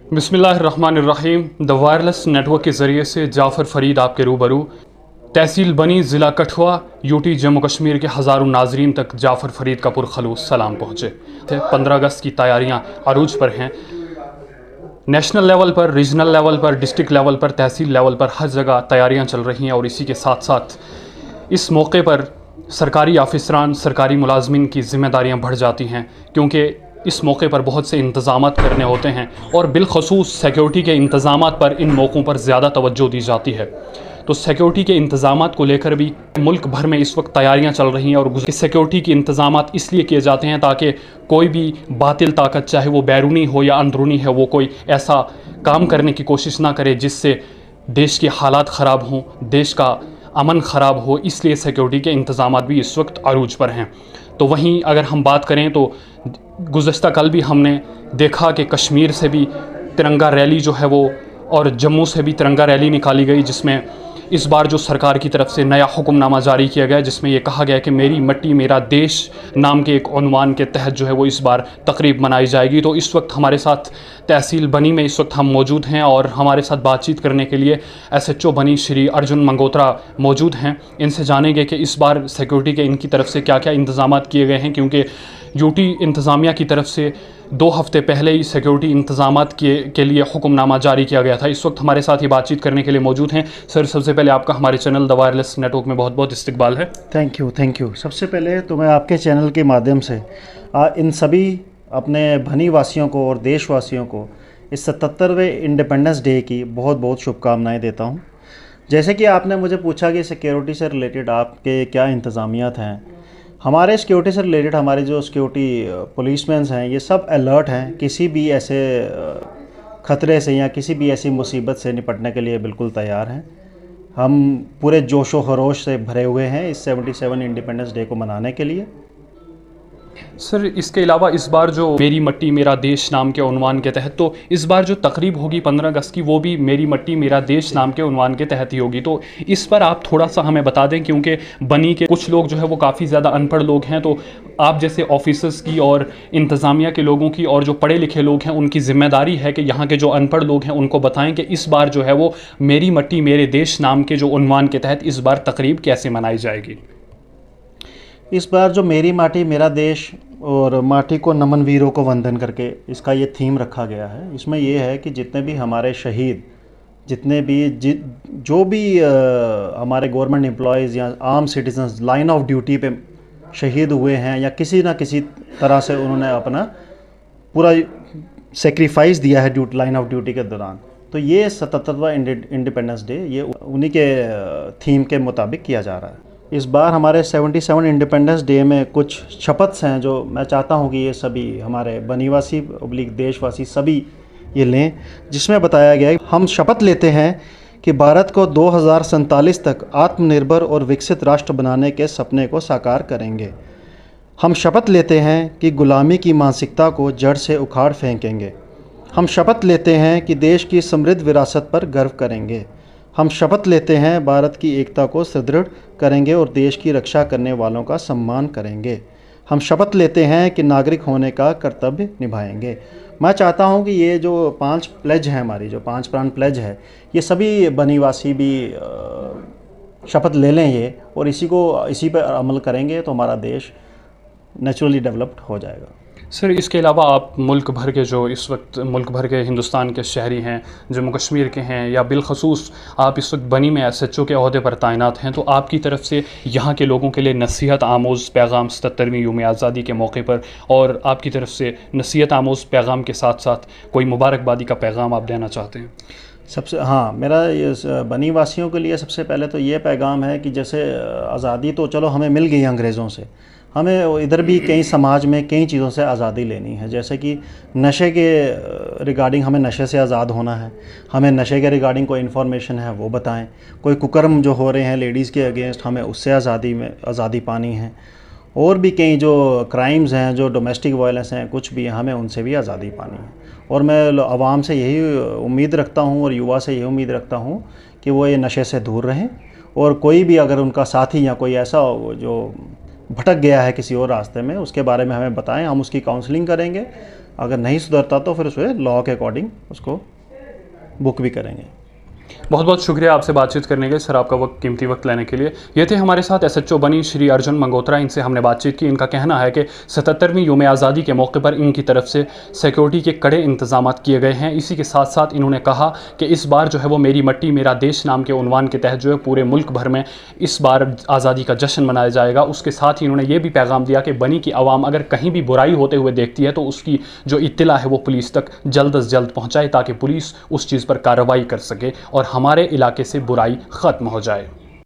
बिस्मिल्लाहिर्रहमानिर्रहीम। The wireless network के ज़रिए से जाफ़र फ़रीद आपके रूबरू। तहसील बनी, ज़िला कठुआ, यूटी जम्मू कश्मीर के हज़ारों नाजरीन तक जाफ़र फ़रीद का पुरखलूस सलाम पहुँचे। 15 अगस्त की तैयारियाँ अरूज पर हैं। नेशनल लेवल पर, रीजनल लेवल पर, डिस्ट्रिक्ट लेवल पर, तहसील लेवल पर हर जगह तैयारियाँ चल रही हैं। और इसी के साथ साथ इस मौके पर सरकारी ऑफिसरान, सरकारी मुलाजमिन की ज़िम्मेदारियाँ बढ़ जाती हैं, क्योंकि इस मौके पर बहुत से इंतज़ामात करने होते हैं और बिलखसूस सिक्योरिटी के इंतज़ामात पर इन मौक़ों पर ज़्यादा तवज्जो दी जाती है। तो सिक्योरिटी के इंतज़ामात को लेकर भी मुल्क भर में इस वक्त तैयारियां चल रही हैं। और सिक्योरिटी के इंतज़ामात इसलिए किए जाते हैं ताकि कोई भी बातिल ताकत, चाहे वो बैरूनी हो या अंदरूनी है, वो कोई ऐसा काम करने की कोशिश ना करे जिससे देश के हालात ख़राब हों, देश का अमन ख़राब हो। इसलिए सिक्योरिटी के इंतज़ामात भी इस वक्त अरूज पर हैं। तो वहीं अगर हम बात करें तो गुज़श्ता कल भी हमने देखा कि कश्मीर से भी तिरंगा रैली जो है वो, और जम्मू से भी तिरंगा रैली निकाली गई, जिसमें इस बार जो सरकार की तरफ से नया हुक्मनामा जारी किया गया, जिसमें ये कहा गया कि मेरी मट्टी मेरा देश नाम के एक उन्वान के तहत जो है वो इस बार तकरीब मनाई जाएगी। तो इस वक्त हमारे साथ तहसील बनी में इस वक्त हम मौजूद हैं और हमारे साथ बातचीत करने के लिए SHO बनी श्री अर्जुन मंगोत्रा मौजूद हैं। इनसे जानेंगे कि इस बार सिक्योरिटी के इनकी तरफ से क्या क्या इंतज़ामात किए गए हैं, क्योंकि यूटी इंतज़ामिया की तरफ से 2 हफ़्ते पहले ही सिक्योरिटी इंतज़ामात के लिए हुक्मनामा जारी किया गया था। इस वक्त हमारे साथ ही बातचीत करने के लिए मौजूद हैं। सर, सबसे पहले आपका हमारे चैनल द वायरलेस नेटवर्क में बहुत बहुत इस्तकबाल है। Thank you. सबसे पहले तो मैं आपके चैनल के माध्यम से इन सभी अपने भनी वासियों को और देशवासियों को इस 77वें इंडिपेंडेंस डे की बहुत बहुत शुभकामनाएं देता हूं। जैसे कि आपने मुझे पूछा कि सिक्योरिटी से रिलेटेड आपके क्या इंतज़ामियात हैं, हमारे सिक्योरिटी से रिलेटेड हमारे जो सिक्योरिटी पुलिसमैन हैं ये सब अलर्ट हैं। किसी भी ऐसे ख़तरे से या किसी भी ऐसी मुसीबत से निपटने के लिए बिल्कुल तैयार हैं। हम पूरे जोश व खरोश से भरे हुए हैं इस 77 इंडिपेंडेंस डे को मनाने के लिए। सर, इसके अलावा इस बार जो मेरी मट्टी मेरा देश नाम के उन्वान के तहत, तो इस बार जो तकरीब होगी 15 अगस्त की, वो भी मेरी मट्टी मेरा देश नाम के उन्वान के तहत ही होगी। तो इस पर आप थोड़ा सा हमें बता दें, क्योंकि बनी के कुछ लोग जो है वो काफ़ी ज़्यादा अनपढ़ लोग हैं। तो आप जैसे ऑफिसर्स की और इंतज़ामिया के लोगों की और जो पढ़े लिखे लोग हैं उनकी ज़िम्मेदारी है कि यहाँ के जो अनपढ़ लोग हैं उनको बताएँ कि इस बार जो है वो मेरी मट्टी मेरे देश नाम के जो उन्वान के तहत इस बार तकरीब कैसे मनाई जाएगी। इस बार जो मेरी माटी मेरा देश और माटी को नमन वीरों को वंदन करके इसका ये थीम रखा गया है। इसमें ये है कि जितने भी हमारे शहीद, जितने भी जो भी हमारे गवर्नमेंट एम्प्लॉयज़ या आम सिटीजन्स लाइन ऑफ ड्यूटी पे शहीद हुए हैं या किसी ना किसी तरह से उन्होंने अपना पूरा सेक्रीफाइस दिया है लाइन ऑफ ड्यूटी के दौरान, तो ये 77वां इंडिपेंडेंस डे ये उन्हीं के थीम के मुताबिक किया जा रहा है। इस बार हमारे 77 इंडिपेंडेंस डे में कुछ शपथ्स हैं जो मैं चाहता हूं कि ये सभी हमारे बनीवासी ओब्लिक देशवासी सभी ये लें, जिसमें बताया गया है हम शपथ लेते हैं कि भारत को 2047 तक आत्मनिर्भर और विकसित राष्ट्र बनाने के सपने को साकार करेंगे। हम शपथ लेते हैं कि गुलामी की मानसिकता को जड़ से उखाड़ फेंकेंगे। हम शपथ लेते हैं कि देश की समृद्ध विरासत पर गर्व करेंगे। हम शपथ लेते हैं भारत की एकता को सुदृढ़ करेंगे और देश की रक्षा करने वालों का सम्मान करेंगे। हम शपथ लेते हैं कि नागरिक होने का कर्तव्य निभाएंगे। मैं चाहता हूं कि ये जो 5 प्लेज हैं, हमारी जो 5 प्राण प्लेज है, ये सभी बनीवासी भी शपथ ले लें ये, और इसी पर अमल करेंगे तो हमारा देश नेचुरली डेवलप्ड हो जाएगा। सर, इसके अलावा आप मुल्क भर के जो इस वक्त मुल्क भर के हिंदुस्तान के शहरी हैं, जम्मू कश्मीर के हैं, या बिलखसूस आप इस वक्त बनी में SHO के अहदे पर तैनात हैं, तो आपकी तरफ से यहाँ के लोगों के लिए नसीहत आमोज़ पैगाम 77वीं यौम आज़ादी के मौके पर, और आपकी तरफ से नसीहत आमोज़ पैगाम के साथ साथ कोई मुबारकबादी का पैगाम आप देना चाहते हैं? हाँ, मेरा ये बनी वासियों के लिए सबसे पहले तो ये पैगाम है कि जैसे आज़ादी तो चलो हमें मिल गई अंग्रेज़ों से, हमें इधर भी कई समाज में कई चीज़ों से आज़ादी लेनी है। जैसे कि नशे के रिगार्डिंग हमें नशे से आज़ाद होना है, हमें नशे के रिगार्डिंग कोई इन्फॉर्मेशन है वो बताएं। कोई कुकर्म जो हो रहे हैं लेडीज़ के अगेंस्ट, हमें उससे आज़ादी पानी है। और भी कई जो क्राइम्स हैं, जो डोमेस्टिक वायलेंस हैं, कुछ भी हमें उनसे भी आज़ादी पानी है। और मैं आवाम से यही उम्मीद रखता हूँ और युवा से यही उम्मीद रखता हूँ कि वो ये नशे से दूर रहें, और कोई भी अगर उनका साथी या कोई ऐसा जो भटक गया है किसी और रास्ते में, उसके बारे में हमें बताएं, हम उसकी काउंसलिंग करेंगे। अगर नहीं सुधरता तो फिर उसे लॉ के अकॉर्डिंग उसको बुक भी करेंगे। बहुत बहुत शुक्रिया आपसे बातचीत करने के लिए सर, आपका वक्त कीमती वक्त लेने के लिए। ये थे हमारे साथ एसएचओ बनी श्री अर्जुन मंगोत्रा। इनसे हमने बातचीत की। इनका कहना है कि 77वीं योम आज़ादी के मौके पर इनकी तरफ से सिक्योरिटी के कड़े इंतजाम किए गए हैं। इसी के साथ साथ इन्होंने कहा कि इस बार जो है वो मेरी मट्टी मेरा देश नाम के उन्वान के तहत जो है पूरे मुल्क भर में इस बार आज़ादी का जश्न मनाया जाएगा। उसके साथ ही इन्होंने ये भी पैगाम दिया कि बनी की आवाम अगर कहीं भी बुराई होते हुए देखती है तो उसकी जो इत्तला है वो पुलिस तक जल्द से जल्द पहुँचाए ताकि पुलिस उस चीज़ पर कार्रवाई कर सके और हमारे इलाके से बुराई ख़त्म हो जाए।